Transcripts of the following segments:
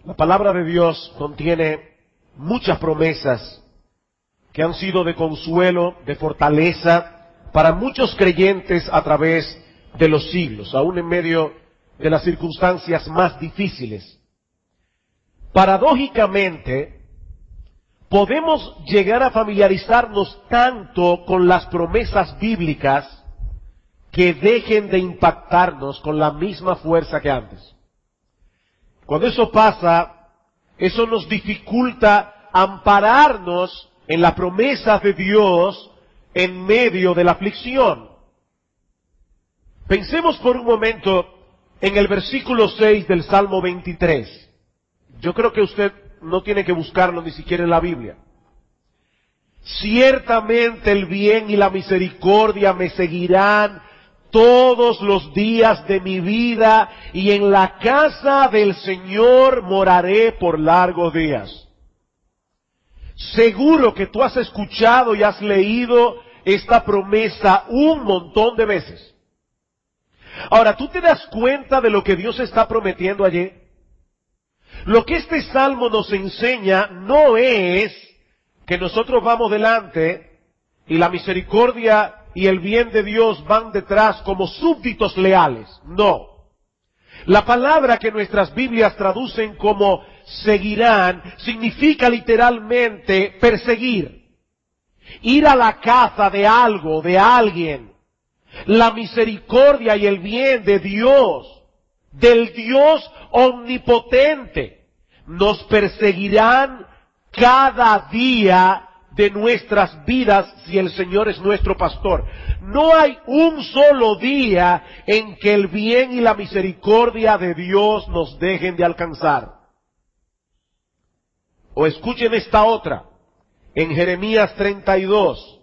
La palabra de Dios contiene muchas promesas que han sido de consuelo, de fortaleza para muchos creyentes a través de los siglos, aún en medio de las circunstancias más difíciles. Paradójicamente, podemos llegar a familiarizarnos tanto con las promesas bíblicas que dejen de impactarnos con la misma fuerza que antes. Cuando eso pasa, eso nos dificulta ampararnos en la promesa de Dios en medio de la aflicción. Pensemos por un momento en el versículo 6 del Salmo 23. Yo creo que usted no tiene que buscarlo ni siquiera en la Biblia. Ciertamente el bien y la misericordia me seguirán todos los días de mi vida, y en la casa del Señor moraré por largos días. Seguro que tú has escuchado y has leído esta promesa un montón de veces. Ahora, ¿tú te das cuenta de lo que Dios está prometiendo allí? Lo que este salmo nos enseña no es que nosotros vamos delante y la misericordia y el bien de Dios van detrás como súbditos leales. No. La palabra que nuestras Biblias traducen como seguirán significa literalmente perseguir, ir a la caza de algo, de alguien. La misericordia y el bien de Dios, del Dios omnipotente, nos perseguirán cada día de nuestras vidas si el Señor es nuestro pastor. No hay un solo día en que el bien y la misericordia de Dios nos dejen de alcanzar. O escuchen esta otra, en Jeremías 32.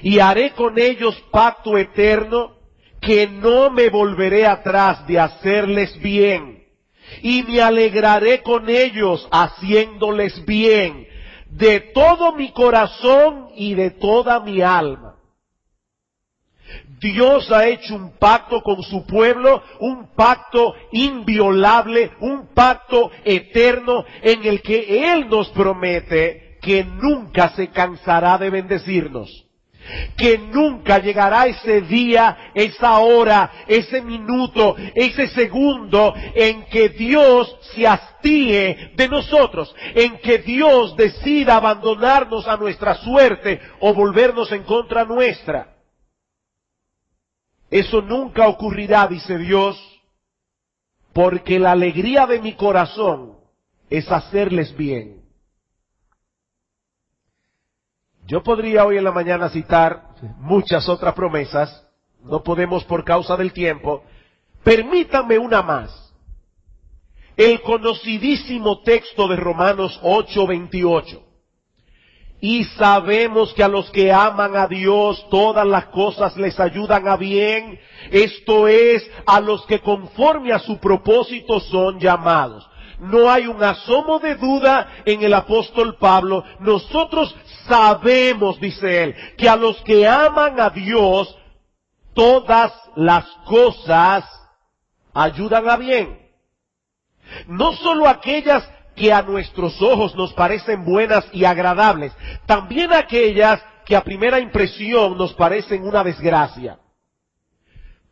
Y haré con ellos pacto eterno, que no me volveré atrás de hacerles bien. Y me alegraré con ellos haciéndoles bien, de todo mi corazón y de toda mi alma. Dios ha hecho un pacto con su pueblo, un pacto inviolable, un pacto eterno en el que Él nos promete que nunca se cansará de bendecirnos. Que nunca llegará ese día, esa hora, ese minuto, ese segundo en que Dios se hastíe de nosotros, en que Dios decida abandonarnos a nuestra suerte o volvernos en contra nuestra. Eso nunca ocurrirá, dice Dios, porque la alegría de mi corazón es hacerles bien. Yo podría hoy en la mañana citar muchas otras promesas, no podemos por causa del tiempo. Permítanme una más. El conocidísimo texto de Romanos 8:28. Y sabemos que a los que aman a Dios todas las cosas les ayudan a bien, esto es, a los que conforme a su propósito son llamados. No hay un asomo de duda en el apóstol Pablo. Nosotros sabemos, dice él, que a los que aman a Dios, todas las cosas ayudan a bien. No solo aquellas que a nuestros ojos nos parecen buenas y agradables, también aquellas que a primera impresión nos parecen una desgracia.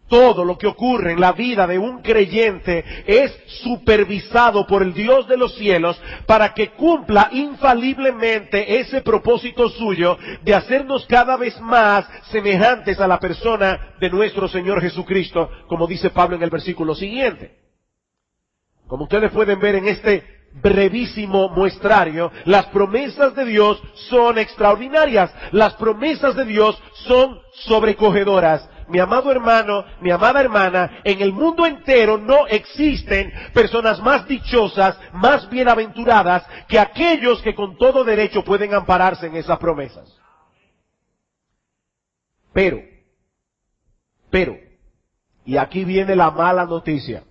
Todo lo que ocurre en la vida de un creyente es supervisado por el Dios de los cielos para que cumpla infaliblemente ese propósito suyo de hacernos cada vez más semejantes a la persona de nuestro Señor Jesucristo, como dice Pablo en el versículo siguiente. Como ustedes pueden ver en este brevísimo muestrario, las promesas de Dios son extraordinarias, las promesas de Dios son sobrecogedoras. Mi amado hermano, mi amada hermana, en el mundo entero no existen personas más dichosas, más bienaventuradas que aquellos que con todo derecho pueden ampararse en esas promesas. Pero, y aquí viene la mala noticia.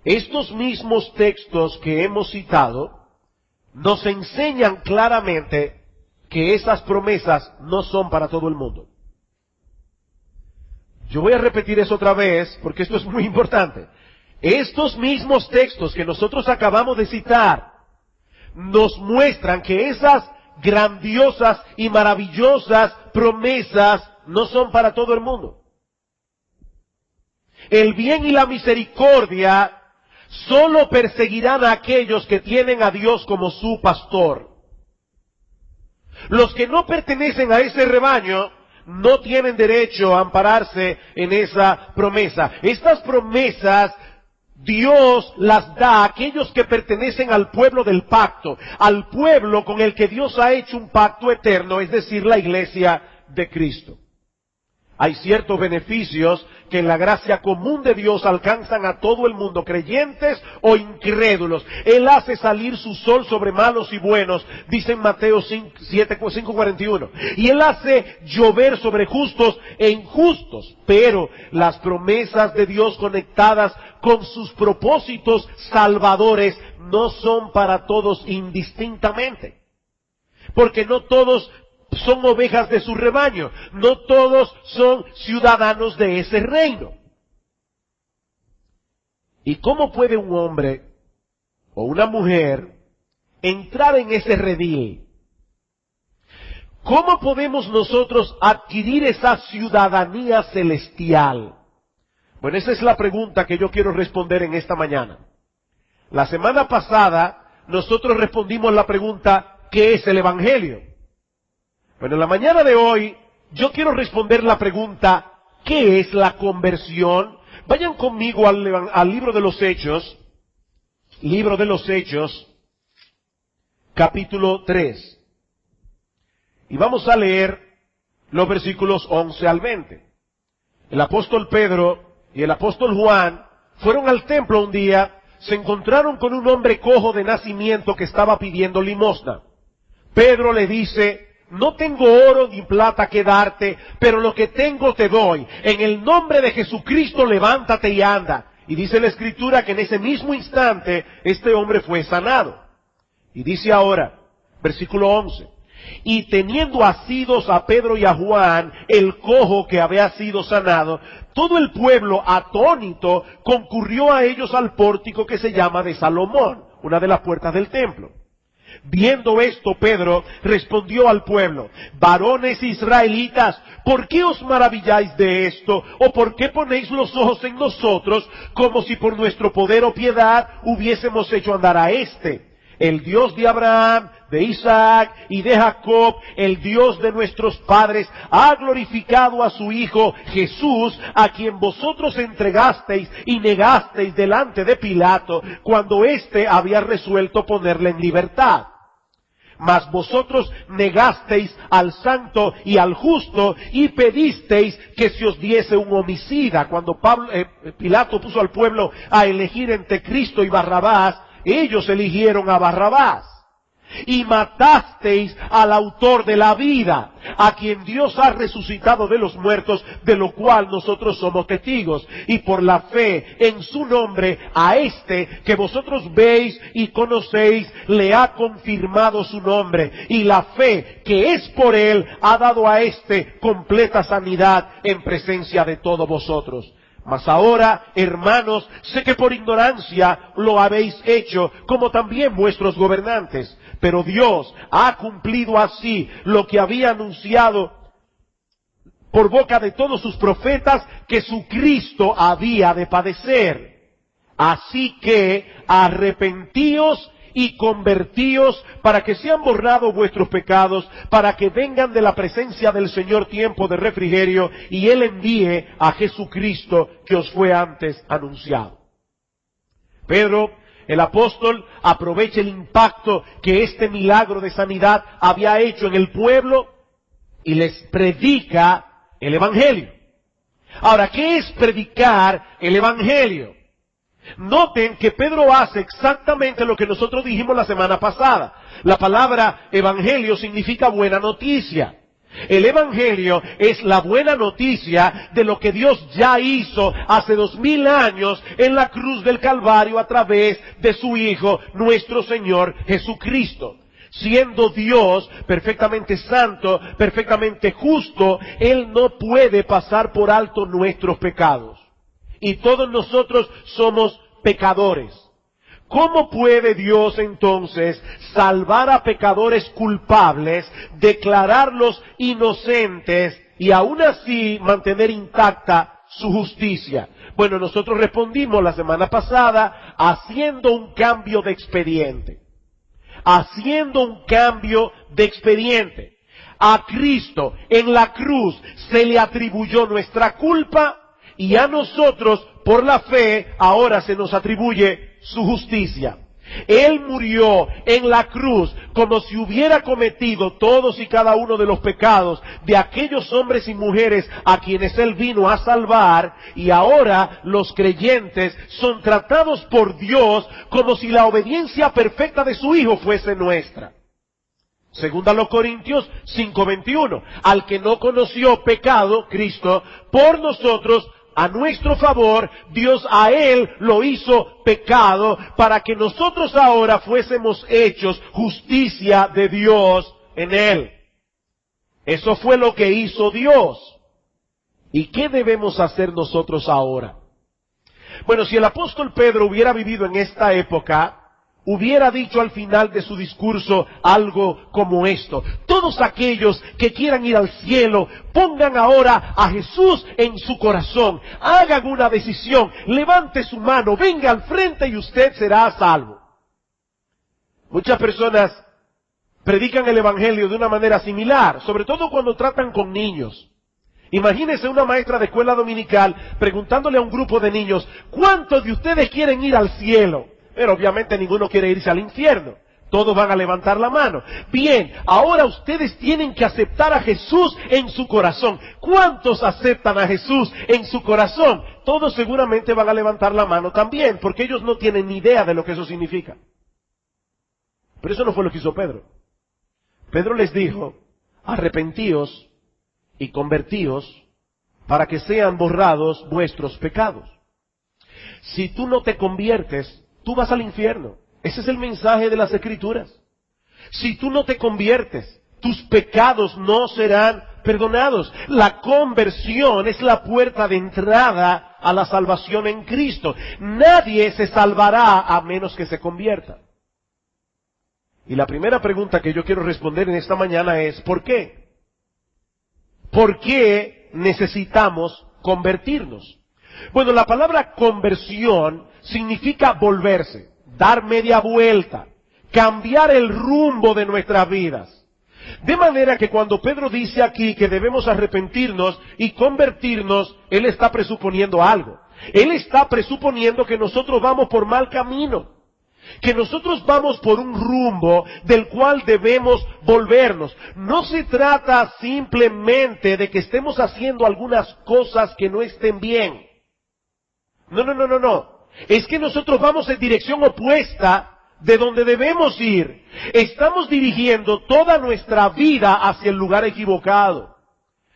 Estos mismos textos que hemos citado nos enseñan claramente que esas promesas no son para todo el mundo. Yo voy a repetir eso otra vez porque esto es muy importante. Estos mismos textos que nosotros acabamos de citar nos muestran que esas grandiosas y maravillosas promesas no son para todo el mundo. El bien y la misericordia solo perseguirán a aquellos que tienen a Dios como su pastor. Los que no pertenecen a ese rebaño no tienen derecho a ampararse en esa promesa. Estas promesas Dios las da a aquellos que pertenecen al pueblo del pacto, al pueblo con el que Dios ha hecho un pacto eterno, es decir, la iglesia de Cristo. Hay ciertos beneficios que en la gracia común de Dios alcanzan a todo el mundo, creyentes o incrédulos. Él hace salir su sol sobre malos y buenos, dice en Mateo 5:41. Y Él hace llover sobre justos e injustos. Pero las promesas de Dios conectadas con sus propósitos salvadores no son para todos indistintamente. Porque no todos son ovejas de su rebaño, no todos son ciudadanos de ese reino. ¿Y cómo puede un hombre o una mujer entrar en ese redil? ¿Cómo podemos nosotros adquirir esa ciudadanía celestial? Bueno, esa es la pregunta que yo quiero responder en esta mañana. La semana pasada nosotros respondimos la pregunta, ¿qué es el Evangelio? Bueno, en la mañana de hoy, yo quiero responder la pregunta, ¿qué es la conversión? Vayan conmigo al libro de los Hechos, capítulo 3. Y vamos a leer los versículos 11 al 20. El apóstol Pedro y el apóstol Juan fueron al templo un día, se encontraron con un hombre cojo de nacimiento que estaba pidiendo limosna. Pedro le dice, no tengo oro ni plata que darte, pero lo que tengo te doy. En el nombre de Jesucristo levántate y anda. Y dice la Escritura que en ese mismo instante este hombre fue sanado. Y dice ahora, versículo 11, y teniendo asidos a Pedro y a Juan, el cojo que había sido sanado, todo el pueblo atónito concurrió a ellos al pórtico que se llama de Salomón, una de las puertas del templo. Viendo esto, Pedro respondió al pueblo, varones israelitas, ¿por qué os maravilláis de esto? ¿O por qué ponéis los ojos en nosotros, como si por nuestro poder o piedad hubiésemos hecho andar a éste? El Dios de Abraham, de Isaac y de Jacob, el Dios de nuestros padres, ha glorificado a su Hijo Jesús, a quien vosotros entregasteis y negasteis delante de Pilato, cuando éste había resuelto ponerle en libertad. Mas vosotros negasteis al santo y al justo y pedisteis que se os diese un homicida. Cuando Pilato puso al pueblo a elegir entre Cristo y Barrabás, ellos eligieron a Barrabás. Y matasteis al autor de la vida, a quien Dios ha resucitado de los muertos, de lo cual nosotros somos testigos. Y por la fe en su nombre, a este que vosotros veis y conocéis, le ha confirmado su nombre. Y la fe que es por él ha dado a este completa sanidad en presencia de todos vosotros. Mas ahora, hermanos, sé que por ignorancia lo habéis hecho, como también vuestros gobernantes. Pero Dios ha cumplido así lo que había anunciado por boca de todos sus profetas, que su Cristo había de padecer. Así que arrepentíos y convertíos para que sean borrados vuestros pecados, para que vengan de la presencia del Señor tiempo de refrigerio, y Él envíe a Jesucristo que os fue antes anunciado. Pedro, el apóstol, aprovecha el impacto que este milagro de sanidad había hecho en el pueblo y les predica el Evangelio. Ahora, ¿qué es predicar el Evangelio? Noten que Pedro hace exactamente lo que nosotros dijimos la semana pasada. La palabra evangelio significa buena noticia. El Evangelio es la buena noticia de lo que Dios ya hizo hace 2000 años en la cruz del Calvario a través de su Hijo, nuestro Señor Jesucristo. Siendo Dios perfectamente santo, perfectamente justo, Él no puede pasar por alto nuestros pecados. Y todos nosotros somos pecadores. ¿Cómo puede Dios entonces salvar a pecadores culpables, declararlos inocentes y aún así mantener intacta su justicia? Bueno, nosotros respondimos la semana pasada haciendo un cambio de expediente. Haciendo un cambio de expediente. A Cristo en la cruz se le atribuyó nuestra culpa y a nosotros por la fe ahora se nos atribuye su justicia. Él murió en la cruz como si hubiera cometido todos y cada uno de los pecados de aquellos hombres y mujeres a quienes Él vino a salvar, y ahora los creyentes son tratados por Dios como si la obediencia perfecta de su Hijo fuese nuestra. Segunda los Corintios 5:21, al que no conoció pecado, Cristo, por nosotros, a nuestro favor, Dios a Él lo hizo pecado para que nosotros ahora fuésemos hechos justicia de Dios en Él. Eso fue lo que hizo Dios. ¿Y qué debemos hacer nosotros ahora? Bueno, si el apóstol Pedro hubiera vivido en esta época, hubiera dicho al final de su discurso algo como esto: todos aquellos que quieran ir al cielo, pongan ahora a Jesús en su corazón, hagan una decisión, levante su mano, venga al frente y usted será salvo. Muchas personas predican el evangelio de una manera similar, sobre todo cuando tratan con niños. Imagínese una maestra de escuela dominical preguntándole a un grupo de niños: ¿cuántos de ustedes quieren ir al cielo? Pero obviamente ninguno quiere irse al infierno. Todos van a levantar la mano. Bien, ahora ustedes tienen que aceptar a Jesús en su corazón. ¿Cuántos aceptan a Jesús en su corazón? Todos seguramente van a levantar la mano también, porque ellos no tienen ni idea de lo que eso significa. Pero eso no fue lo que hizo Pedro. Pedro les dijo: arrepentíos y convertíos para que sean borrados vuestros pecados. Si tú no te conviertes, tú vas al infierno. Ese es el mensaje de las Escrituras. Si tú no te conviertes, tus pecados no serán perdonados. La conversión es la puerta de entrada a la salvación en Cristo. Nadie se salvará a menos que se convierta. Y la primera pregunta que yo quiero responder en esta mañana es: ¿por qué? ¿Por qué necesitamos convertirnos? Bueno, la palabra conversión significa volverse, dar media vuelta, cambiar el rumbo de nuestras vidas. De manera que cuando Pedro dice aquí que debemos arrepentirnos y convertirnos, él está presuponiendo algo. Él está presuponiendo que nosotros vamos por mal camino, que nosotros vamos por un rumbo del cual debemos volvernos. No se trata simplemente de que estemos haciendo algunas cosas que no estén bien. No. Es que nosotros vamos en dirección opuesta de donde debemos ir. Estamos dirigiendo toda nuestra vida hacia el lugar equivocado.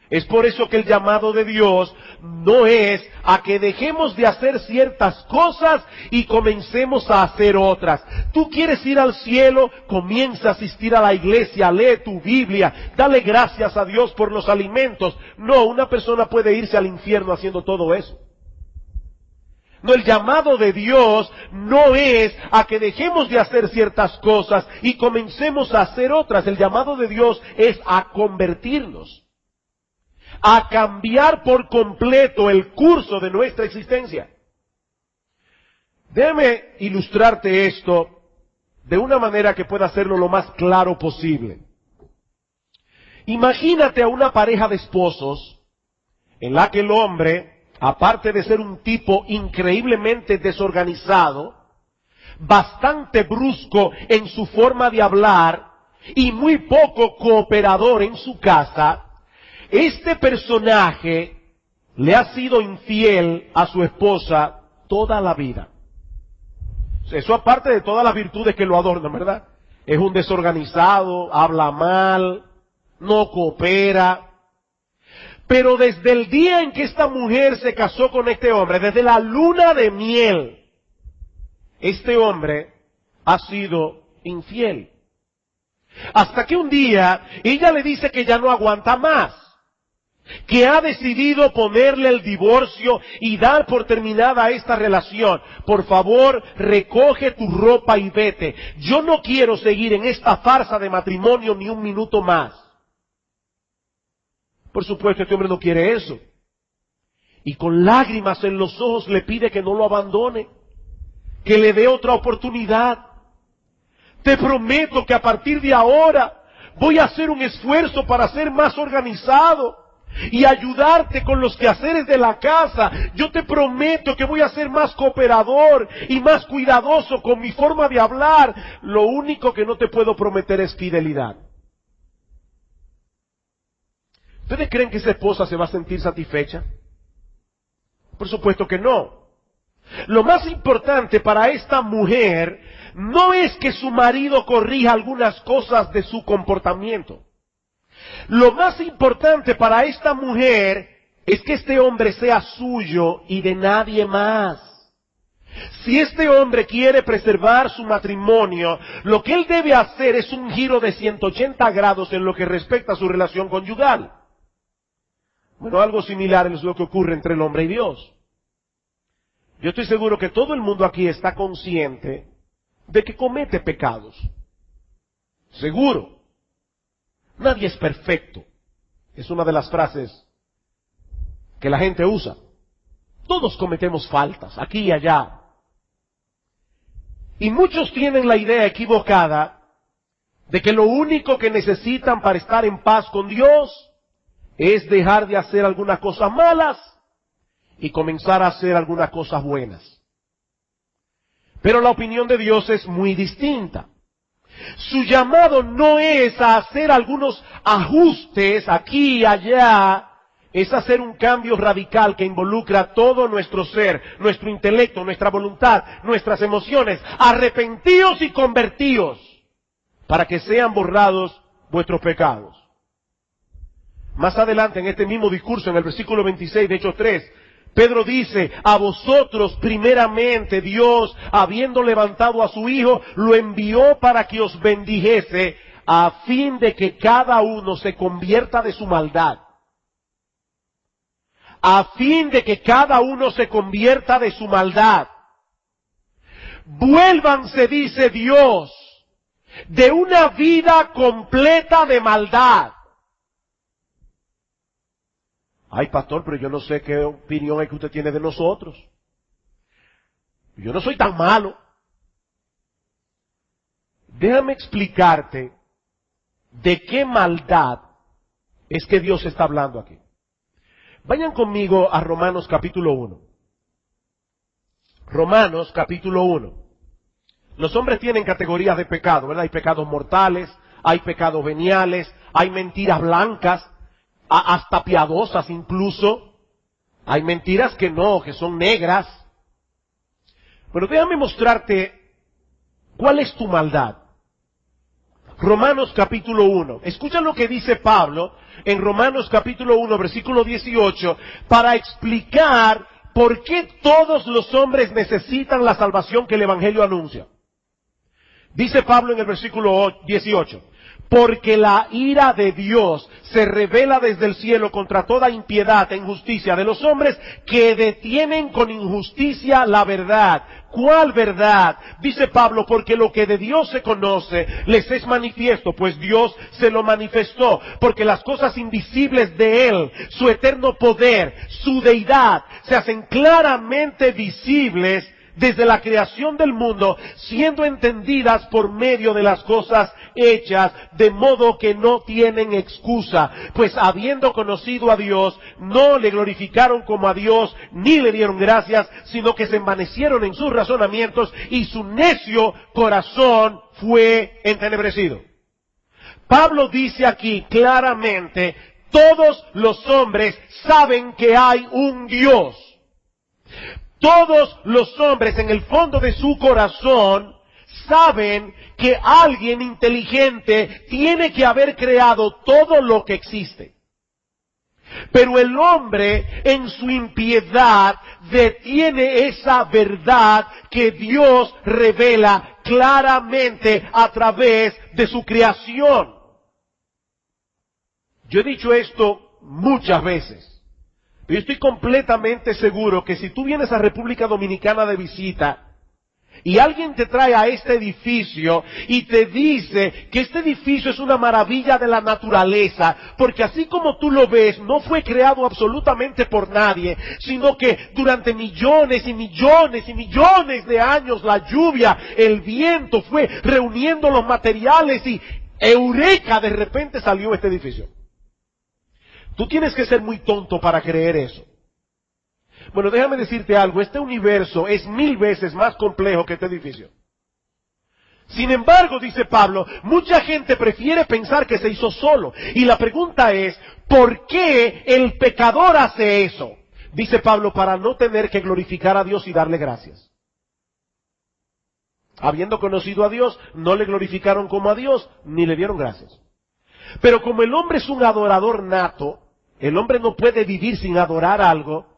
Es por eso que el llamado de Dios no es a que dejemos de hacer ciertas cosas y comencemos a hacer otras. Tú quieres ir al cielo, comienza a asistir a la iglesia, lee tu Biblia, dale gracias a Dios por los alimentos. No, una persona puede irse al infierno haciendo todo eso. No, el llamado de Dios no es a que dejemos de hacer ciertas cosas y comencemos a hacer otras. El llamado de Dios es a convertirnos, a cambiar por completo el curso de nuestra existencia. Déjame ilustrarte esto de una manera que pueda hacerlo lo más claro posible. Imagínate a una pareja de esposos en la que el hombre, aparte de ser un tipo increíblemente desorganizado, bastante brusco en su forma de hablar y muy poco cooperador en su casa, este personaje le ha sido infiel a su esposa toda la vida. Eso aparte de todas las virtudes que lo adornan, ¿verdad? Es un desorganizado, habla mal, no coopera. Pero desde el día en que esta mujer se casó con este hombre, desde la luna de miel, este hombre ha sido infiel. Hasta que un día ella le dice que ya no aguanta más. que ha decidido ponerle el divorcio y dar por terminada esta relación, por favor, recoge tu ropa y vete. Yo no quiero seguir en esta farsa de matrimonio ni un minuto más. Por supuesto, este hombre no quiere eso. Y con lágrimas en los ojos le pide que no lo abandone, que le dé otra oportunidad. Te prometo que a partir de ahora voy a hacer un esfuerzo para ser más organizado y ayudarte con los quehaceres de la casa. Yo te prometo que voy a ser más cooperador y más cuidadoso con mi forma de hablar. Lo único que no te puedo prometer es fidelidad. ¿Ustedes creen que esa esposa se va a sentir satisfecha? Por supuesto que no. Lo más importante para esta mujer no es que su marido corrija algunas cosas de su comportamiento. Lo más importante para esta mujer es que este hombre sea suyo y de nadie más. Si este hombre quiere preservar su matrimonio, lo que él debe hacer es un giro de 180 grados en lo que respecta a su relación conyugal. Bueno, algo similar es lo que ocurre entre el hombre y Dios. Yo estoy seguro que todo el mundo aquí está consciente de que comete pecados. Seguro. Nadie es perfecto. Es una de las frases que la gente usa. Todos cometemos faltas, aquí y allá. Y muchos tienen la idea equivocada de que lo único que necesitan para estar en paz con Dios es dejar de hacer algunas cosas malas y comenzar a hacer algunas cosas buenas. Pero la opinión de Dios es muy distinta. Su llamado no es a hacer algunos ajustes aquí y allá, es hacer un cambio radical que involucra todo nuestro ser, nuestro intelecto, nuestra voluntad, nuestras emociones. Arrepentíos y convertíos para que sean borrados vuestros pecados. Más adelante en este mismo discurso, en el versículo 26 de Hechos 3, Pedro dice, a vosotros primeramente Dios, habiendo levantado a su Hijo, lo envió para que os bendijese, a fin de que cada uno se convierta de su maldad. A fin de que cada uno se convierta de su maldad. Vuélvanse, dice Dios, de una vida completa de maldad. Ay, pastor, pero yo no sé qué opinión es que usted tiene de nosotros. Yo no soy tan malo. Déjame explicarte de qué maldad es que Dios está hablando aquí. Vayan conmigo a Romanos capítulo 1. Romanos capítulo 1. Los hombres tienen categorías de pecado, ¿verdad? Hay pecados mortales, hay pecados veniales, hay mentiras blancas, hasta piadosas incluso. Hay mentiras que no, que son negras. Pero déjame mostrarte cuál es tu maldad. Romanos capítulo 1. Escucha lo que dice Pablo en Romanos capítulo 1, versículo 18, para explicar por qué todos los hombres necesitan la salvación que el Evangelio anuncia. Dice Pablo en el versículo 18, porque la ira de Dios se revela desde el cielo contra toda impiedad e injusticia de los hombres que detienen con injusticia la verdad. ¿Cuál verdad? Dice Pablo, porque lo que de Dios se conoce les es manifiesto, pues Dios se lo manifestó, porque las cosas invisibles de Él, su eterno poder, su deidad, se hacen claramente visibles desde la creación del mundo, siendo entendidas por medio de las cosas hechas, de modo que no tienen excusa, pues habiendo conocido a Dios, no le glorificaron como a Dios, ni le dieron gracias, sino que se envanecieron en sus razonamientos, y su necio corazón fue entenebrecido. Pablo dice aquí claramente, todos los hombres saben que hay un Dios. Todos los hombres en el fondo de su corazón saben que alguien inteligente tiene que haber creado todo lo que existe. Pero el hombre en su impiedad detiene esa verdad que Dios revela claramente a través de su creación. Yo he dicho esto muchas veces. Pero yo estoy completamente seguro que si tú vienes a República Dominicana de visita y alguien te trae a este edificio y te dice que este edificio es una maravilla de la naturaleza, porque así como tú lo ves, no fue creado absolutamente por nadie, sino que durante millones y millones y millones de años la lluvia, el viento fue reuniendo los materiales y ¡eureka! De repente salió este edificio. Tú tienes que ser muy tonto para creer eso. Bueno, déjame decirte algo, este universo es 1000 veces más complejo que este edificio. Sin embargo, dice Pablo, mucha gente prefiere pensar que se hizo solo. Y la pregunta es, ¿por qué el pecador hace eso? Dice Pablo, para no tener que glorificar a Dios y darle gracias. Habiendo conocido a Dios, no le glorificaron como a Dios, ni le dieron gracias. Pero como el hombre es un adorador nato, el hombre no puede vivir sin adorar algo.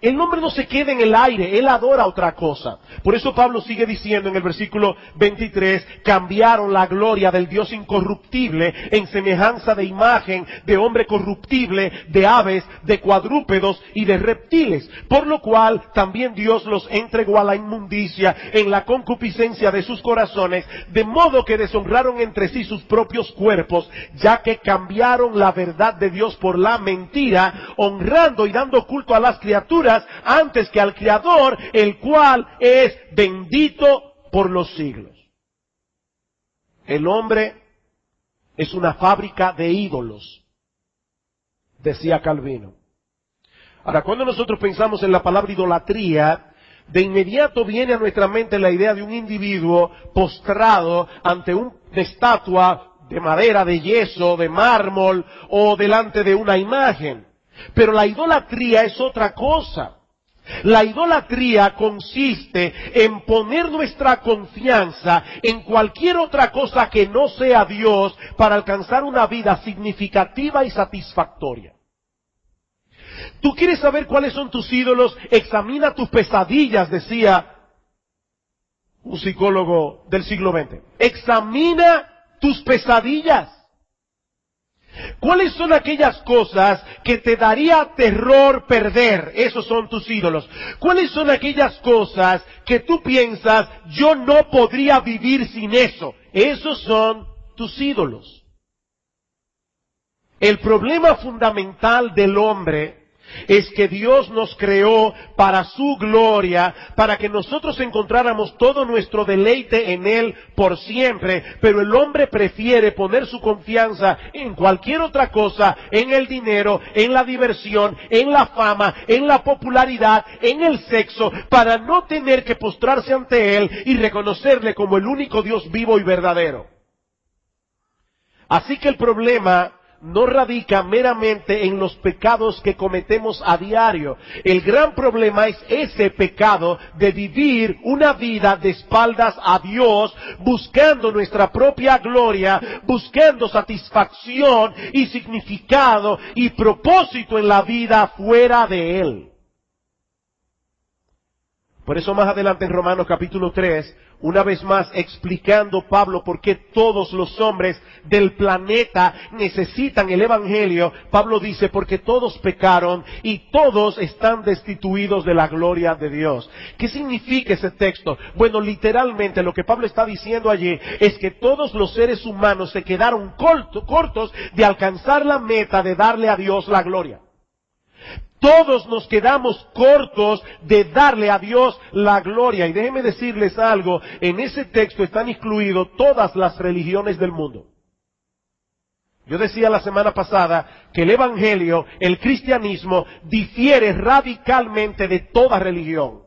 El hombre no se queda en el aire, él adora otra cosa. Por eso Pablo sigue diciendo en el versículo 23, cambiaron la gloria del Dios incorruptible en semejanza de imagen de hombre corruptible, de aves, de cuadrúpedos y de reptiles. Por lo cual también Dios los entregó a la inmundicia en la concupiscencia de sus corazones, de modo que deshonraron entre sí sus propios cuerpos, ya que cambiaron la verdad de Dios por la mentira, honrando y dando culto a las criaturas antes que al Creador, el cual es bendito por los siglos. El hombre es una fábrica de ídolos, decía Calvino. Ahora, cuando nosotros pensamos en la palabra idolatría, de inmediato viene a nuestra mente la idea de un individuo postrado ante una estatua de madera, de yeso, de mármol o delante de una imagen. Pero la idolatría es otra cosa. La idolatría consiste en poner nuestra confianza en cualquier otra cosa que no sea Dios para alcanzar una vida significativa y satisfactoria. ¿Tú quieres saber cuáles son tus ídolos? Examina tus pesadillas, decía un psicólogo del siglo XX. Examina tus pesadillas. ¿Cuáles son aquellas cosas que te daría terror perder? Esos son tus ídolos. ¿Cuáles son aquellas cosas que tú piensas, yo no podría vivir sin eso? Esos son tus ídolos. El problema fundamental del hombre es que Dios nos creó para su gloria, para que nosotros encontráramos todo nuestro deleite en Él por siempre, pero el hombre prefiere poner su confianza en cualquier otra cosa, en el dinero, en la diversión, en la fama, en la popularidad, en el sexo, para no tener que postrarse ante Él y reconocerle como el único Dios vivo y verdadero. Así que el problema no radica meramente en los pecados que cometemos a diario. El gran problema es ese pecado de vivir una vida de espaldas a Dios, buscando nuestra propia gloria, buscando satisfacción y significado y propósito en la vida fuera de Él. Por eso más adelante en Romanos capítulo 3, una vez más explicando Pablo por qué todos los hombres del planeta necesitan el Evangelio, Pablo dice, porque todos pecaron y todos están destituidos de la gloria de Dios. ¿Qué significa ese texto? Bueno, literalmente lo que Pablo está diciendo allí es que todos los seres humanos se quedaron cortos de alcanzar la meta de darle a Dios la gloria. Todos nos quedamos cortos de darle a Dios la gloria. Y déjenme decirles algo, en ese texto están incluidas todas las religiones del mundo. Yo decía la semana pasada que el Evangelio, el cristianismo, difiere radicalmente de toda religión.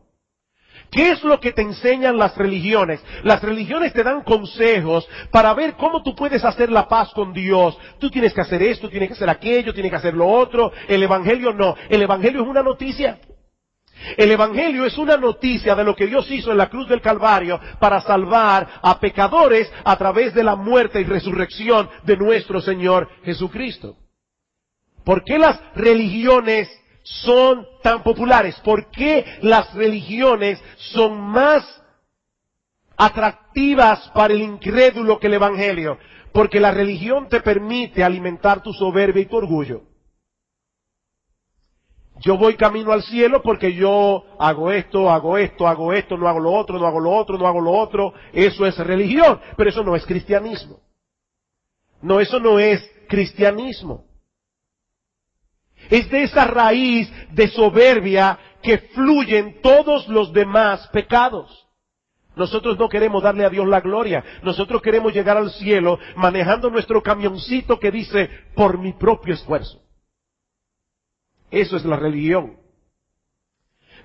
¿Qué es lo que te enseñan las religiones? Las religiones te dan consejos para ver cómo tú puedes hacer la paz con Dios. Tú tienes que hacer esto, tienes que hacer aquello, tienes que hacer lo otro. El Evangelio no. El Evangelio es una noticia. El Evangelio es una noticia de lo que Dios hizo en la cruz del Calvario para salvar a pecadores a través de la muerte y resurrección de nuestro Señor Jesucristo. ¿Por qué las religiones son tan populares? ¿Por qué las religiones son más atractivas para el incrédulo que el Evangelio? Porque la religión te permite alimentar tu soberbia y tu orgullo. Yo voy camino al cielo porque yo hago esto, no hago lo otro, no hago lo otro. Eso es religión, pero eso no es cristianismo. No, eso no es cristianismo. Es de esa raíz de soberbia que fluyen todos los demás pecados. Nosotros no queremos darle a Dios la gloria. Nosotros queremos llegar al cielo manejando nuestro camioncito que dice, por mi propio esfuerzo. Eso es la religión.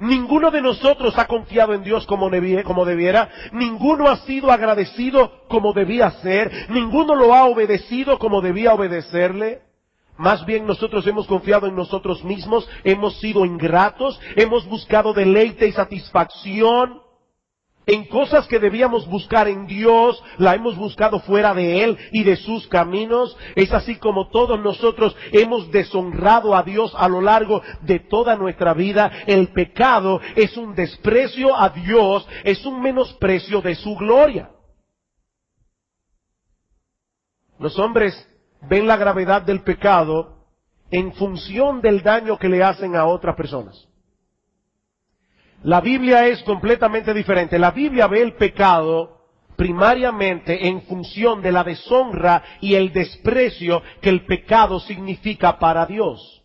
Ninguno de nosotros ha confiado en Dios como debiera. Ninguno ha sido agradecido como debía ser. Ninguno lo ha obedecido como debía obedecerle. Más bien nosotros hemos confiado en nosotros mismos. Hemos sido ingratos. Hemos buscado deleite y satisfacción en cosas que debíamos buscar en Dios, la hemos buscado fuera de Él y de sus caminos. Es así como todos nosotros hemos deshonrado a Dios a lo largo de toda nuestra vida. El pecado es un desprecio a Dios, es un menosprecio de su gloria. Los hombres ven la gravedad del pecado en función del daño que le hacen a otras personas. La Biblia es completamente diferente. La Biblia ve el pecado primariamente en función de la deshonra y el desprecio que el pecado significa para Dios.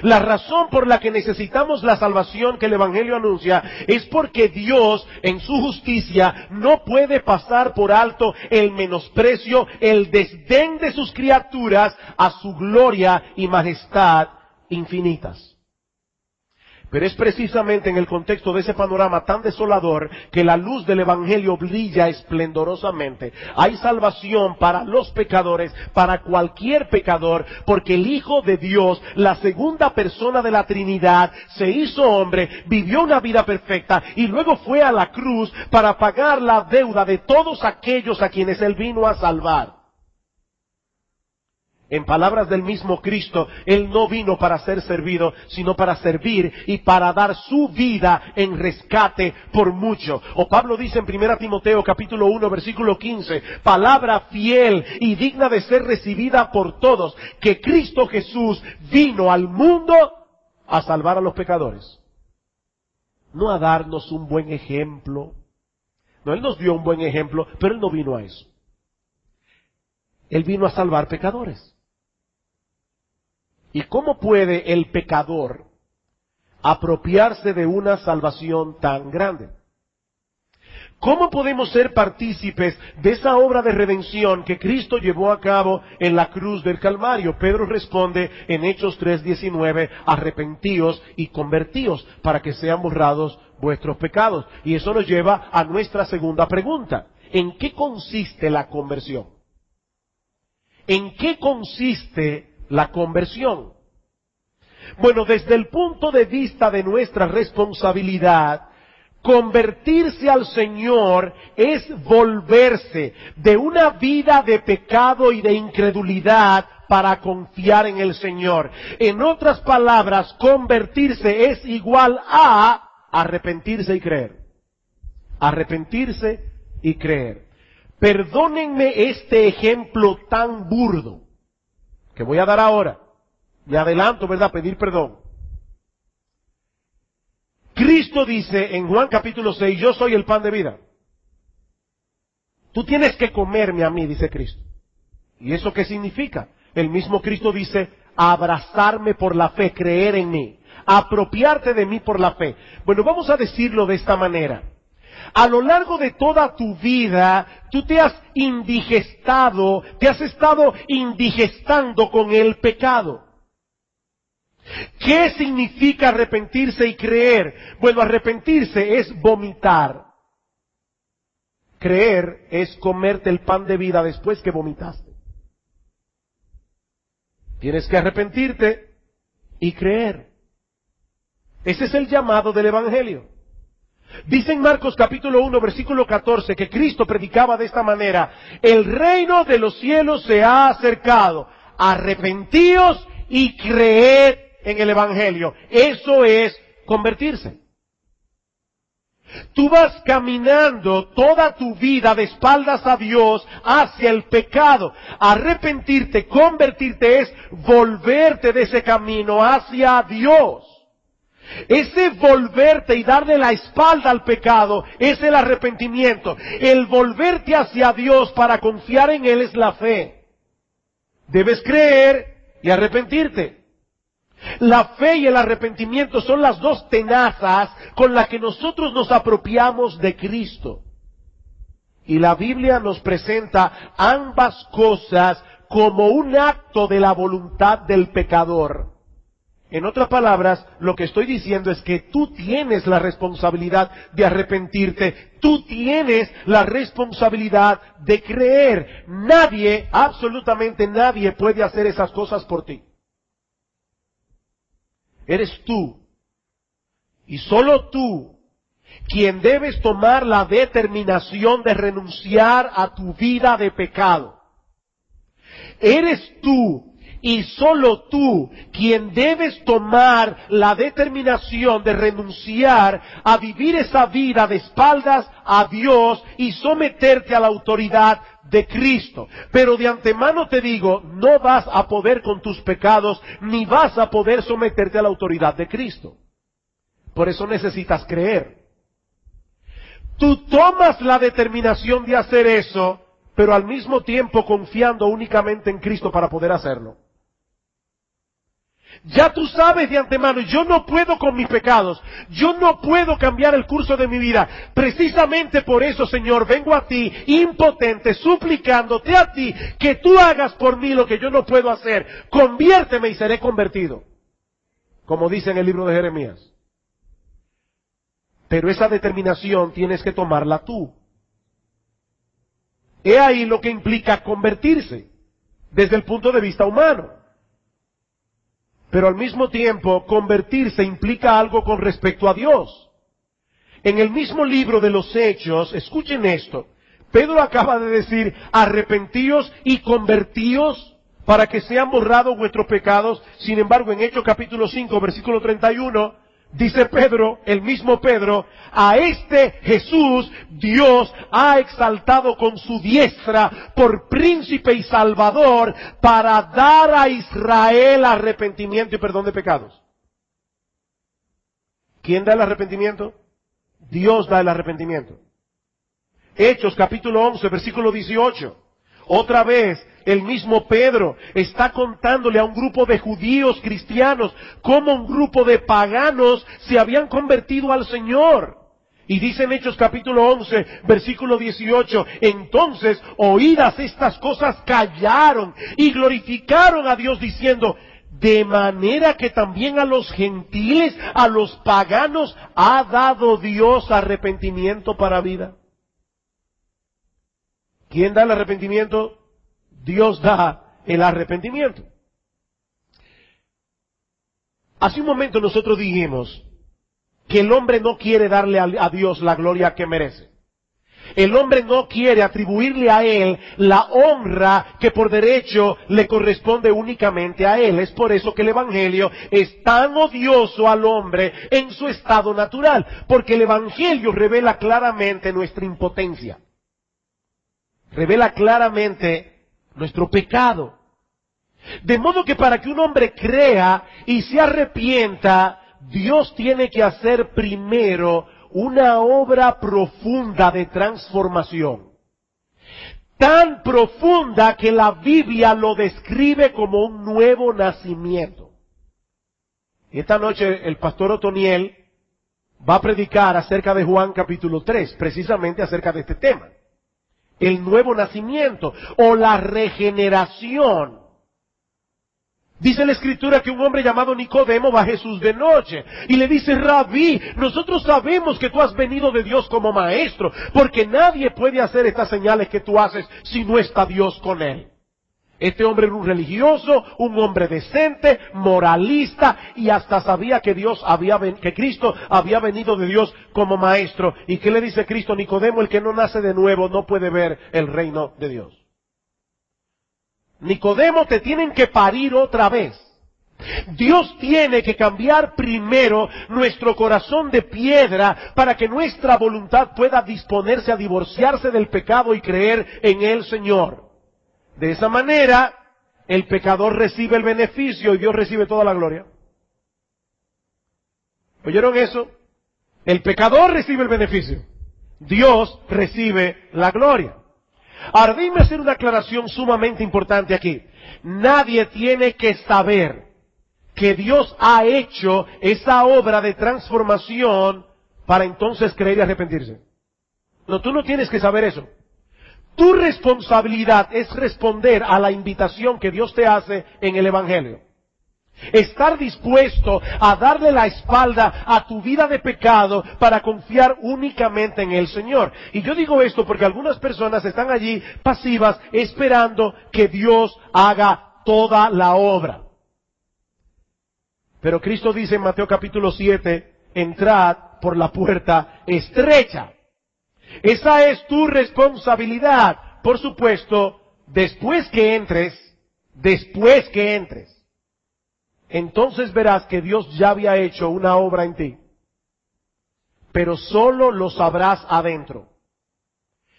La razón por la que necesitamos la salvación que el Evangelio anuncia es porque Dios, en su justicia, no puede pasar por alto el menosprecio, el desdén de sus criaturas a su gloria y majestad infinitas. Pero es precisamente en el contexto de ese panorama tan desolador que la luz del Evangelio brilla esplendorosamente. Hay salvación para los pecadores, para cualquier pecador, porque el Hijo de Dios, la segunda persona de la Trinidad, se hizo hombre, vivió una vida perfecta y luego fue a la cruz para pagar la deuda de todos aquellos a quienes Él vino a salvar. En palabras del mismo Cristo, Él no vino para ser servido, sino para servir y para dar su vida en rescate por mucho. O Pablo dice en 1 Timoteo capítulo 1 versículo 15, palabra fiel y digna de ser recibida por todos, que Cristo Jesús vino al mundo a salvar a los pecadores. No a darnos un buen ejemplo. No, Él nos dio un buen ejemplo, pero Él no vino a eso. Él vino a salvar pecadores. ¿Y cómo puede el pecador apropiarse de una salvación tan grande? ¿Cómo podemos ser partícipes de esa obra de redención que Cristo llevó a cabo en la cruz del Calvario? Pedro responde en Hechos 3:19, arrepentíos y convertíos para que sean borrados vuestros pecados. Y eso nos lleva a nuestra segunda pregunta. ¿En qué consiste la conversión? ¿En qué consiste la conversión? Bueno, desde el punto de vista de nuestra responsabilidad, convertirse al Señor es volverse de una vida de pecado y de incredulidad para confiar en el Señor. En otras palabras, convertirse es igual a arrepentirse y creer. Arrepentirse y creer. Perdónenme este ejemplo tan burdo que voy a dar ahora. Me adelanto, ¿verdad? Pedir perdón. Cristo dice en Juan capítulo 6, yo soy el pan de vida. Tú tienes que comerme a mí, dice Cristo. ¿Y eso qué significa? El mismo Cristo dice, abrazarme por la fe, creer en mí, apropiarte de mí por la fe. Bueno, vamos a decirlo de esta manera. A lo largo de toda tu vida, tú te has indigestado, te has estado indigestando con el pecado. ¿Qué significa arrepentirse y creer? Bueno, arrepentirse es vomitar. Creer es comerte el pan de vida después que vomitaste. Tienes que arrepentirte y creer. Ese es el llamado del Evangelio. Dice en Marcos capítulo 1 versículo 14 que Cristo predicaba de esta manera, el reino de los cielos se ha acercado, arrepentíos y creed en el Evangelio. Eso es convertirse. Tú vas caminando toda tu vida de espaldas a Dios hacia el pecado. Arrepentirte, convertirte es volverte de ese camino hacia Dios. Ese volverte y darle la espalda al pecado es el arrepentimiento. El volverte hacia Dios para confiar en Él es la fe. Debes creer y arrepentirte. La fe y el arrepentimiento son las dos tenazas con las que nosotros nos apropiamos de Cristo. Y la Biblia nos presenta ambas cosas como un acto de la voluntad del pecador. En otras palabras, lo que estoy diciendo es que tú tienes la responsabilidad de arrepentirte, tú tienes la responsabilidad de creer. Nadie, absolutamente nadie puede hacer esas cosas por ti. Eres tú, y solo tú, quien debes tomar la determinación de renunciar a tu vida de pecado. Eres tú, y solo tú, quien debes tomar la determinación de renunciar a vivir esa vida de espaldas a Dios y someterte a la autoridad de Cristo. Pero de antemano te digo, no vas a poder con tus pecados, ni vas a poder someterte a la autoridad de Cristo. Por eso necesitas creer. Tú tomas la determinación de hacer eso, pero al mismo tiempo confiando únicamente en Cristo para poder hacerlo. Ya tú sabes de antemano, yo no puedo con mis pecados, yo no puedo cambiar el curso de mi vida. Precisamente por eso, Señor, vengo a ti, impotente, suplicándote a ti, que tú hagas por mí lo que yo no puedo hacer. Conviérteme y seré convertido, como dice en el libro de Jeremías. Pero esa determinación tienes que tomarla tú. He ahí lo que implica convertirse, desde el punto de vista humano. Pero al mismo tiempo, convertirse implica algo con respecto a Dios. En el mismo libro de los Hechos, escuchen esto, Pedro acaba de decir, arrepentíos y convertíos para que sean borrados vuestros pecados. Sin embargo, en Hechos capítulo 5, versículo 31, dice Pedro, el mismo Pedro, a este Jesús Dios ha exaltado con su diestra por príncipe y salvador para dar a Israel arrepentimiento y perdón de pecados. ¿Quién da el arrepentimiento? Dios da el arrepentimiento. Hechos capítulo 11, versículo 18. Otra vez, el mismo Pedro está contándole a un grupo de judíos cristianos cómo un grupo de paganos se habían convertido al Señor. Y dice en Hechos capítulo 11, versículo 18, entonces, oídas estas cosas, callaron y glorificaron a Dios diciendo, de manera que también a los gentiles, a los paganos, ha dado Dios arrepentimiento para vida. ¿Quién da el arrepentimiento? Dios da el arrepentimiento. Hace un momento nosotros dijimos que el hombre no quiere darle a Dios la gloria que merece. El hombre no quiere atribuirle a Él la honra que por derecho le corresponde únicamente a Él. Es por eso que el Evangelio es tan odioso al hombre en su estado natural, porque el Evangelio revela claramente nuestra impotencia. Revela claramente nuestro pecado. De modo que para que un hombre crea y se arrepienta, Dios tiene que hacer primero una obra profunda de transformación. Tan profunda que la Biblia lo describe como un nuevo nacimiento. Esta noche el pastor Otoniel va a predicar acerca de Juan capítulo 3, precisamente acerca de este tema. El nuevo nacimiento o la regeneración. Dice la Escritura que un hombre llamado Nicodemo va a Jesús de noche y le dice, Rabí, nosotros sabemos que tú has venido de Dios como maestro, porque nadie puede hacer estas señales que tú haces si no está Dios con él. Este hombre era un religioso, un hombre decente, moralista, y hasta sabía que que Cristo había venido de Dios como maestro. ¿Y qué le dice Cristo? Nicodemo, el que no nace de nuevo no puede ver el reino de Dios. Nicodemo, te tienen que parir otra vez. Dios tiene que cambiar primero nuestro corazón de piedra para que nuestra voluntad pueda disponerse a divorciarse del pecado y creer en el Señor. De esa manera, el pecador recibe el beneficio y Dios recibe toda la gloria. ¿Oyeron eso? El pecador recibe el beneficio. Dios recibe la gloria. Ahora, déjenme hacer una aclaración sumamente importante aquí. Nadie tiene que saber que Dios ha hecho esa obra de transformación para entonces creer y arrepentirse. No, tú no tienes que saber eso. Tu responsabilidad es responder a la invitación que Dios te hace en el Evangelio. Estar dispuesto a darle la espalda a tu vida de pecado para confiar únicamente en el Señor. Y yo digo esto porque algunas personas están allí pasivas esperando que Dios haga toda la obra. Pero Cristo dice en Mateo capítulo 7, entrad por la puerta estrecha. Esa es tu responsabilidad. Por supuesto, después que entres, entonces verás que Dios ya había hecho una obra en ti. Pero solo lo sabrás adentro.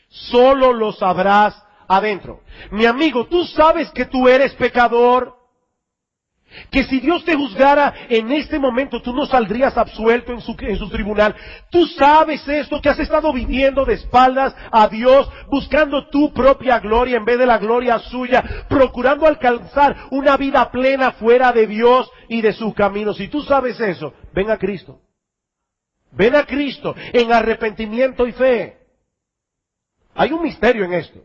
Solo lo sabrás adentro. Mi amigo, tú sabes que tú eres pecador. Que si Dios te juzgara en este momento, tú no saldrías absuelto en su tribunal. Tú sabes esto, que has estado viviendo de espaldas a Dios, buscando tu propia gloria en vez de la gloria suya, procurando alcanzar una vida plena fuera de Dios y de sus caminos. Si tú sabes eso, ven a Cristo. Ven a Cristo en arrepentimiento y fe. Hay un misterio en esto.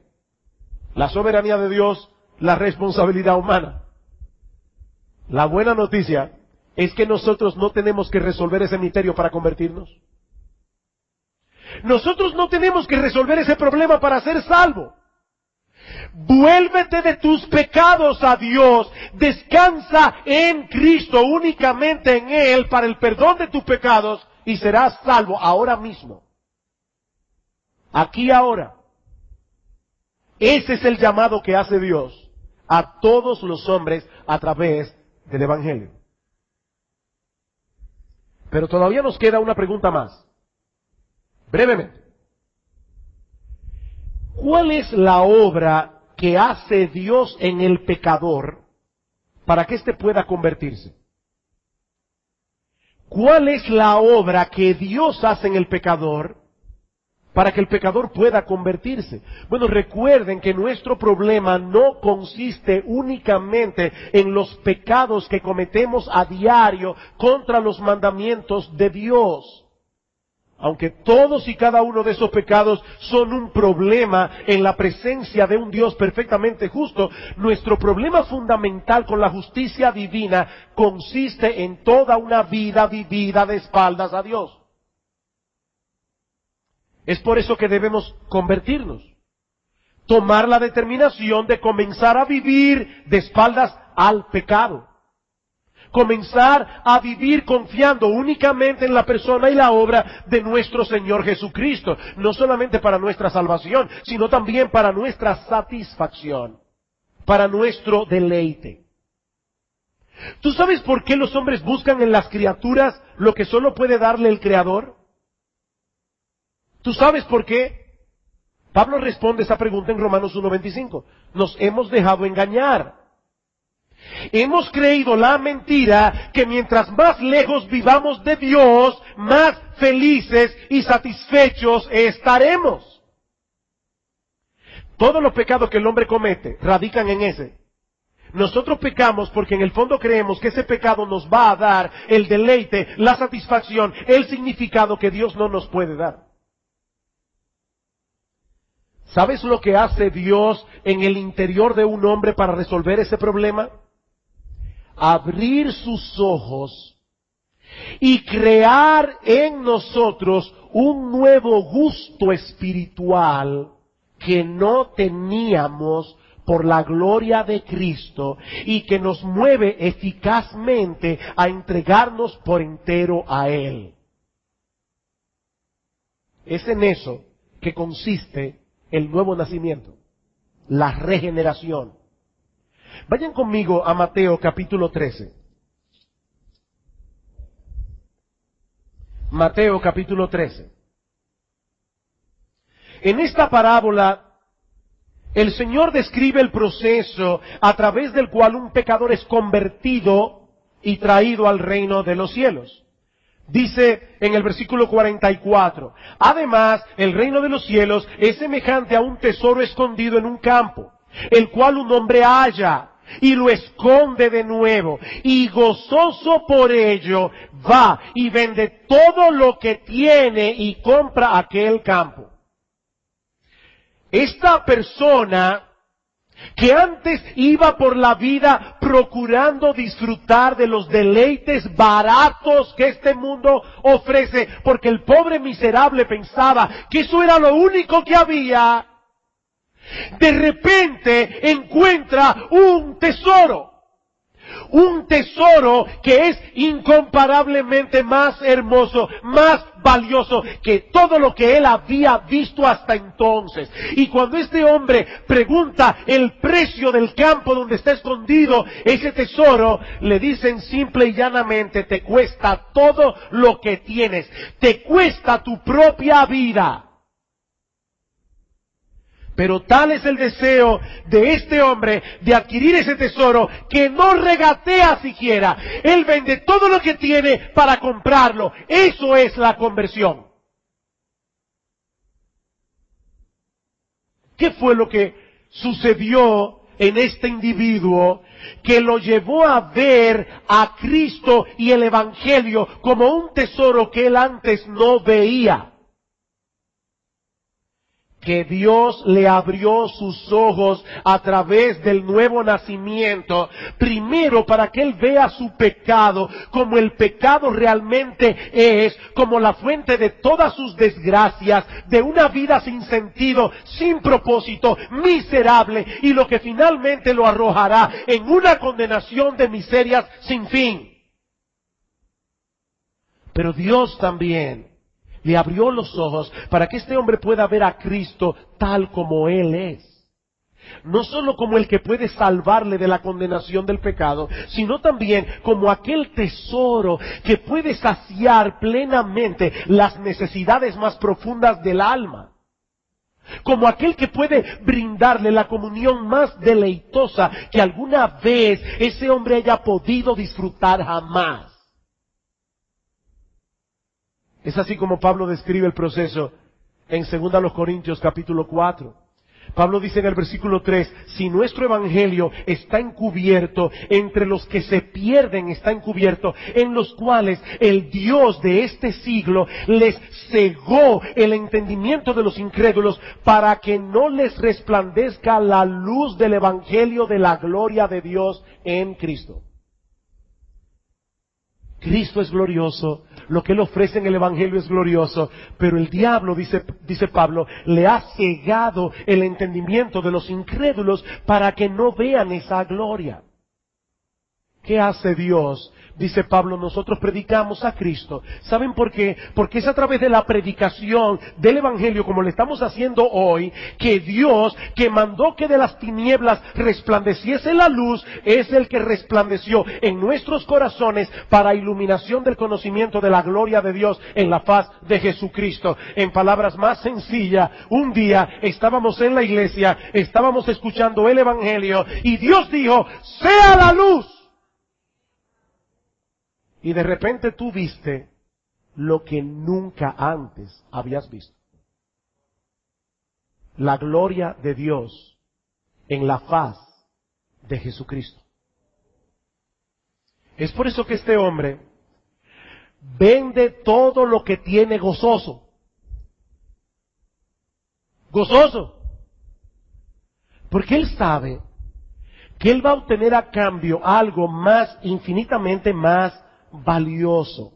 La soberanía de Dios, la responsabilidad humana. La buena noticia es que nosotros no tenemos que resolver ese misterio para convertirnos. Nosotros no tenemos que resolver ese problema para ser salvo. Vuélvete de tus pecados a Dios, descansa en Cristo, únicamente en Él, para el perdón de tus pecados, y serás salvo ahora mismo. Aquí ahora. Ese es el llamado que hace Dios a todos los hombres a través del Evangelio. Pero todavía nos queda una pregunta más. Brevemente. ¿Cuál es la obra que hace Dios en el pecador para que éste pueda convertirse? ¿Cuál es la obra que Dios hace en el pecador para que el pecador pueda convertirse? Bueno, recuerden que nuestro problema no consiste únicamente en los pecados que cometemos a diario contra los mandamientos de Dios. Aunque todos y cada uno de esos pecados son un problema en la presencia de un Dios perfectamente justo, nuestro problema fundamental con la justicia divina consiste en toda una vida vivida de espaldas a Dios. Es por eso que debemos convertirnos. Tomar la determinación de comenzar a vivir de espaldas al pecado. Comenzar a vivir confiando únicamente en la persona y la obra de nuestro Señor Jesucristo. No solamente para nuestra salvación, sino también para nuestra satisfacción. Para nuestro deleite. ¿Tú sabes por qué los hombres buscan en las criaturas lo que solo puede darle el Creador? ¿Tú sabes por qué? Pablo responde esa pregunta en Romanos 1:25. Nos hemos dejado engañar. Hemos creído la mentira que mientras más lejos vivamos de Dios, más felices y satisfechos estaremos. Todos los pecados que el hombre comete radican en ese. Nosotros pecamos porque en el fondo creemos que ese pecado nos va a dar el deleite, la satisfacción, el significado que Dios no nos puede dar. ¿Sabes lo que hace Dios en el interior de un hombre para resolver ese problema? Abrir sus ojos y crear en nosotros un nuevo gusto espiritual que no teníamos por la gloria de Cristo y que nos mueve eficazmente a entregarnos por entero a Él. Es en eso que consiste el nuevo nacimiento, la regeneración. Vayan conmigo a Mateo capítulo 13. Mateo capítulo 13. En esta parábola, el Señor describe el proceso a través del cual un pecador es convertido y traído al reino de los cielos. Dice en el versículo 44, además, el reino de los cielos es semejante a un tesoro escondido en un campo, el cual un hombre halla y lo esconde de nuevo, y gozoso por ello va y vende todo lo que tiene y compra aquel campo. Esta persona que antes iba por la vida procurando disfrutar de los deleites baratos que este mundo ofrece, porque el pobre miserable pensaba que eso era lo único que había, de repente encuentra un tesoro que es incomparablemente más hermoso, más valioso que todo lo que él había visto hasta entonces. Y cuando este hombre pregunta el precio del campo donde está escondido ese tesoro, le dicen simple y llanamente, te cuesta todo lo que tienes, te cuesta tu propia vida. Pero tal es el deseo de este hombre de adquirir ese tesoro que no regatea siquiera. Él vende todo lo que tiene para comprarlo. Eso es la conversión. ¿Qué fue lo que sucedió en este individuo que lo llevó a ver a Cristo y el Evangelio como un tesoro que él antes no veía? Que Dios le abrió sus ojos a través del nuevo nacimiento, primero para que él vea su pecado como el pecado realmente es, como la fuente de todas sus desgracias, de una vida sin sentido, sin propósito, miserable, y lo que finalmente lo arrojará en una condenación de miserias sin fin. Pero Dios también le abrió los ojos para que este hombre pueda ver a Cristo tal como Él es. No solo como el que puede salvarle de la condenación del pecado, sino también como aquel tesoro que puede saciar plenamente las necesidades más profundas del alma. Como aquel que puede brindarle la comunión más deleitosa que alguna vez ese hombre haya podido disfrutar jamás. Es así como Pablo describe el proceso en 2 Corintios capítulo 4. Pablo dice en el versículo 3, si nuestro evangelio está encubierto, entre los que se pierden está encubierto, en los cuales el Dios de este siglo les cegó el entendimiento de los incrédulos para que no les resplandezca la luz del evangelio de la gloria de Dios en Cristo. Cristo es glorioso, lo que Él ofrece en el Evangelio es glorioso, pero el diablo, dice Pablo, le ha cegado el entendimiento de los incrédulos para que no vean esa gloria. ¿Qué hace Dios? Dice Pablo, nosotros predicamos a Cristo. ¿Saben por qué? Porque es a través de la predicación del Evangelio, como le estamos haciendo hoy, que Dios, que mandó que de las tinieblas resplandeciese la luz, es el que resplandeció en nuestros corazones para iluminación del conocimiento de la gloria de Dios en la faz de Jesucristo. En palabras más sencillas, un día estábamos en la iglesia, estábamos escuchando el Evangelio, y Dios dijo, ¡sea la luz! Y de repente tú viste lo que nunca antes habías visto. La gloria de Dios en la faz de Jesucristo. Es por eso que este hombre vende todo lo que tiene gozoso. Gozoso. Porque él sabe que él va a obtener a cambio algo más, infinitamente más valioso.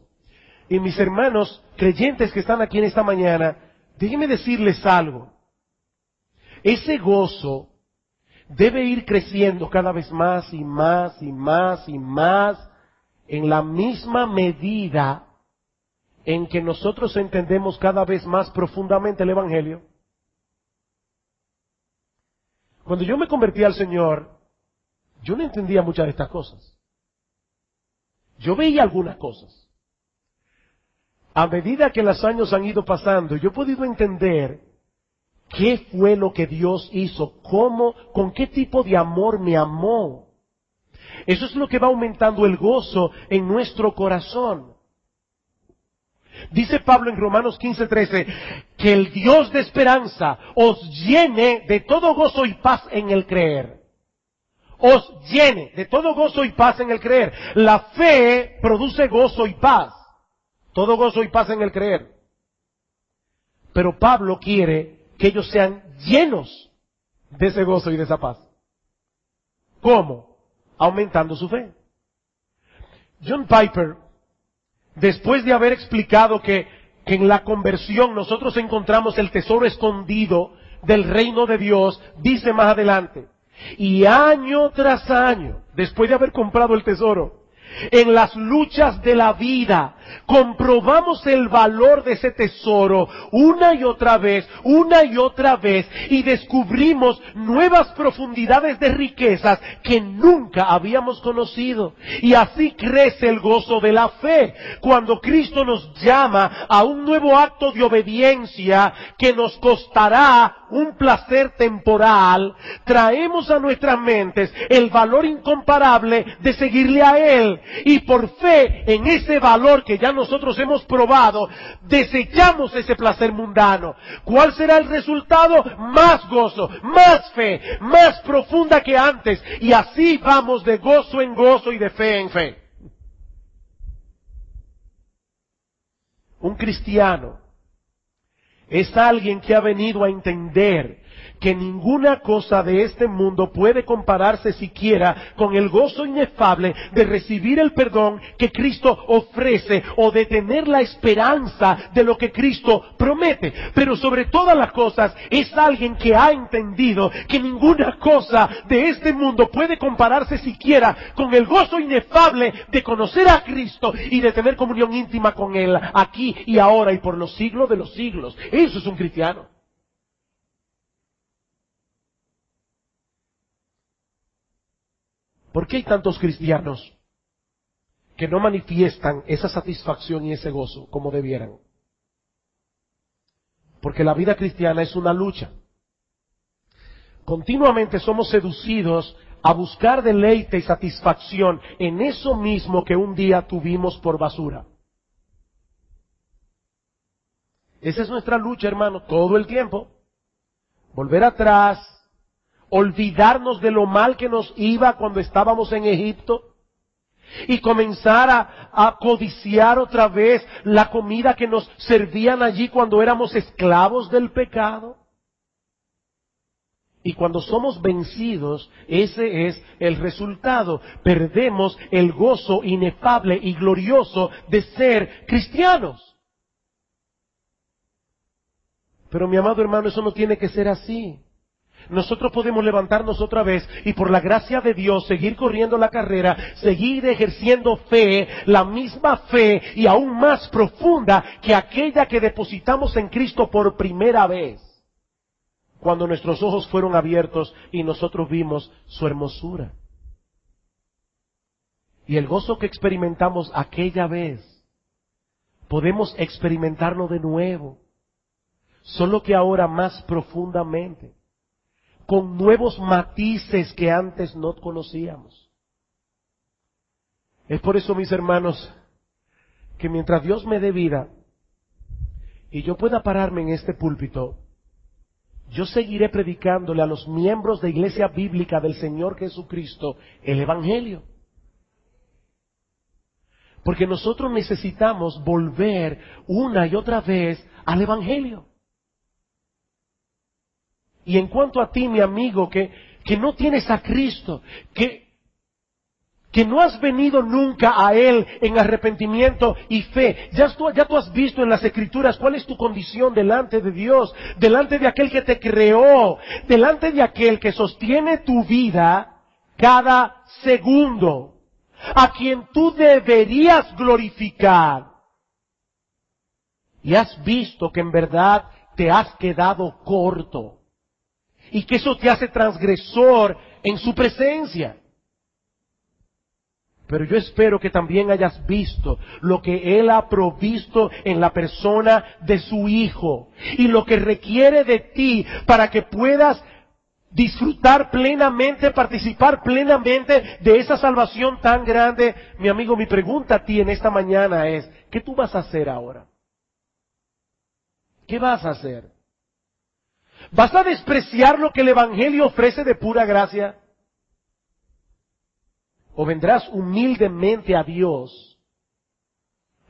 Y mis hermanos creyentes que están aquí en esta mañana, déjenme decirles algo. Ese gozo debe ir creciendo cada vez más y más y más y más en la misma medida en que nosotros entendemos cada vez más profundamente el Evangelio. Cuando yo me convertí al Señor, yo no entendía muchas de estas cosas. Yo veía algunas cosas. a medida que los años han ido pasando, yo he podido entender qué fue lo que Dios hizo, cómo, con qué tipo de amor me amó. Eso es lo que va aumentando el gozo en nuestro corazón. Dice Pablo en Romanos 15:13, que el Dios de esperanza os llene de todo gozo y paz en el creer. Os llene de todo gozo y paz en el creer. La fe produce gozo y paz. Todo gozo y paz en el creer. Pero Pablo quiere que ellos sean llenos de ese gozo y de esa paz. ¿Cómo? Aumentando su fe. John Piper, después de haber explicado que en la conversión nosotros encontramos el tesoro escondido del reino de Dios, dice más adelante, y año tras año, después de haber comprado el tesoro, en las luchas de la vida, comprobamos el valor de ese tesoro una y otra vez, y descubrimos nuevas profundidades de riquezas que nunca habíamos conocido. Y así crece el gozo de la fe. Cuando Cristo nos llama a un nuevo acto de obediencia que nos costará un placer temporal, traemos a nuestras mentes el valor incomparable de seguirle a Él. Y por fe en ese valor que ya nosotros hemos probado, desechamos ese placer mundano. ¿Cuál será el resultado? Más gozo, más fe, más profunda que antes. Y así vamos de gozo en gozo y de fe en fe. Un cristiano es alguien que ha venido a entender que ninguna cosa de este mundo puede compararse siquiera con el gozo inefable de recibir el perdón que Cristo ofrece o de tener la esperanza de lo que Cristo promete. Pero sobre todas las cosas es alguien que ha entendido que ninguna cosa de este mundo puede compararse siquiera con el gozo inefable de conocer a Cristo y de tener comunión íntima con Él aquí y ahora y por los siglos de los siglos. Eso es un cristiano. ¿Por qué hay tantos cristianos que no manifiestan esa satisfacción y ese gozo como debieran? Porque la vida cristiana es una lucha. Continuamente somos seducidos a buscar deleite y satisfacción en eso mismo que un día tuvimos por basura. Esa es nuestra lucha, hermano, todo el tiempo. Volver atrás, olvidarnos de lo mal que nos iba cuando estábamos en Egipto y comenzar a codiciar otra vez la comida que nos servían allí cuando éramos esclavos del pecado. Y cuando somos vencidos, ese es el resultado. Perdemos el gozo inefable y glorioso de ser cristianos. Pero mi amado hermano, eso no tiene que ser así. Nosotros podemos levantarnos otra vez y por la gracia de Dios seguir corriendo la carrera, seguir ejerciendo fe, la misma fe y aún más profunda que aquella que depositamos en Cristo por primera vez, cuando nuestros ojos fueron abiertos y nosotros vimos su hermosura. Y el gozo que experimentamos aquella vez, podemos experimentarlo de nuevo, solo que ahora más profundamente, con nuevos matices que antes no conocíamos. Es por eso, mis hermanos, que mientras Dios me dé vida y yo pueda pararme en este púlpito, yo seguiré predicándole a los miembros de Iglesia Bíblica del Señor Jesucristo el Evangelio. Porque nosotros necesitamos volver una y otra vez al Evangelio. Y en cuanto a ti, mi amigo, que no tienes a Cristo, que no has venido nunca a Él en arrepentimiento y fe, ya tú has visto en las Escrituras cuál es tu condición delante de Dios, delante de aquel que te creó, delante de aquel que sostiene tu vida cada segundo, a quien tú deberías glorificar. Y has visto que en verdad te has quedado corto. Y que eso te hace transgresor en su presencia. Pero yo espero que también hayas visto lo que Él ha provisto en la persona de su Hijo y lo que requiere de ti para que puedas disfrutar plenamente, participar plenamente de esa salvación tan grande. Mi amigo, mi pregunta a ti en esta mañana es, ¿qué tú vas a hacer ahora? ¿Qué vas a hacer? ¿Vas a despreciar lo que el Evangelio ofrece de pura gracia? ¿O vendrás humildemente a Dios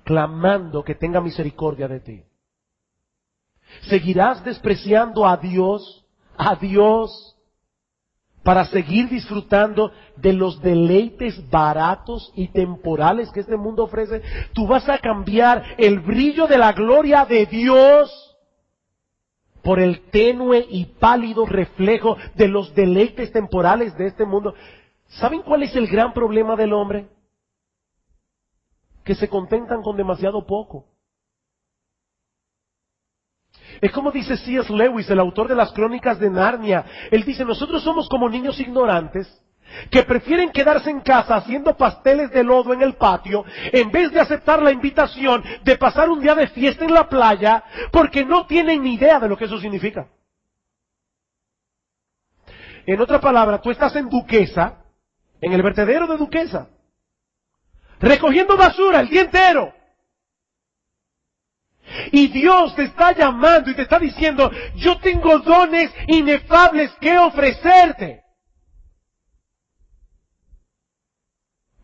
clamando que tenga misericordia de ti? ¿Seguirás despreciando a Dios, para seguir disfrutando de los deleites baratos y temporales que este mundo ofrece? ¿Tú vas a cambiar el brillo de la gloria de Dios por el tenue y pálido reflejo de los deleites temporales de este mundo? ¿Saben cuál es el gran problema del hombre? Que se contentan con demasiado poco. Es como dice C.S. Lewis, el autor de las Crónicas de Narnia. Él dice, nosotros somos como niños ignorantes que prefieren quedarse en casa haciendo pasteles de lodo en el patio en vez de aceptar la invitación de pasar un día de fiesta en la playa porque no tienen ni idea de lo que eso significa. En otra palabra, tú estás en Duquesa, en el vertedero de Duquesa, recogiendo basura el día entero. Y Dios te está llamando y te está diciendo, yo tengo dones inefables que ofrecerte.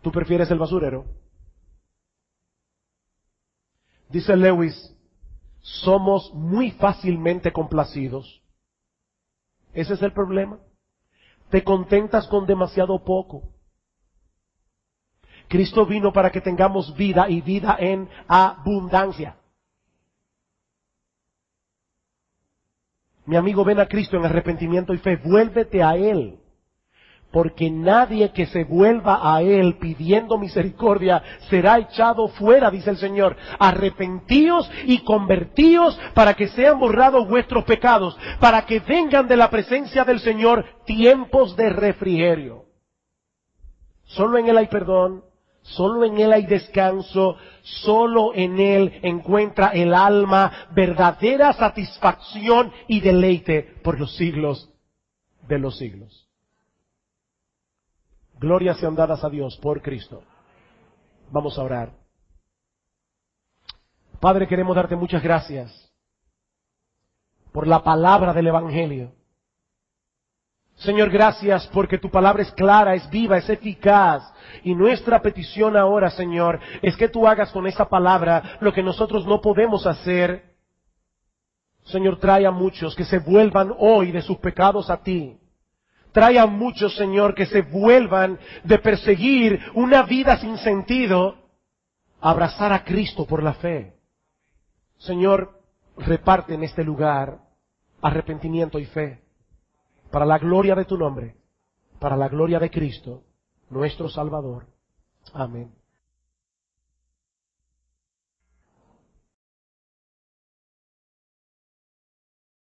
¿Tú prefieres el basurero? Dice Lewis, somos muy fácilmente complacidos. Ese es el problema. Te contentas con demasiado poco. Cristo vino para que tengamos vida y vida en abundancia. Mi amigo, ven a Cristo en arrepentimiento y fe. Vuélvete a Él. Porque nadie que se vuelva a Él pidiendo misericordia será echado fuera, dice el Señor. Arrepentíos y convertíos para que sean borrados vuestros pecados, para que vengan de la presencia del Señor tiempos de refrigerio. Solo en Él hay perdón, solo en Él hay descanso, solo en Él encuentra el alma verdadera satisfacción y deleite por los siglos de los siglos. Glorias sean dadas a Dios por Cristo. Vamos a orar. Padre, queremos darte muchas gracias por la palabra del Evangelio. Señor, gracias porque tu palabra es clara, es viva, es eficaz. Y nuestra petición ahora, Señor, es que tú hagas con esa palabra lo que nosotros no podemos hacer. Señor, trae a muchos que se vuelvan hoy de sus pecados a ti. Trae a muchos, Señor, que se vuelvan de perseguir una vida sin sentido a abrazar a Cristo por la fe. Señor, reparte en este lugar arrepentimiento y fe para la gloria de tu nombre, para la gloria de Cristo, nuestro Salvador. Amén.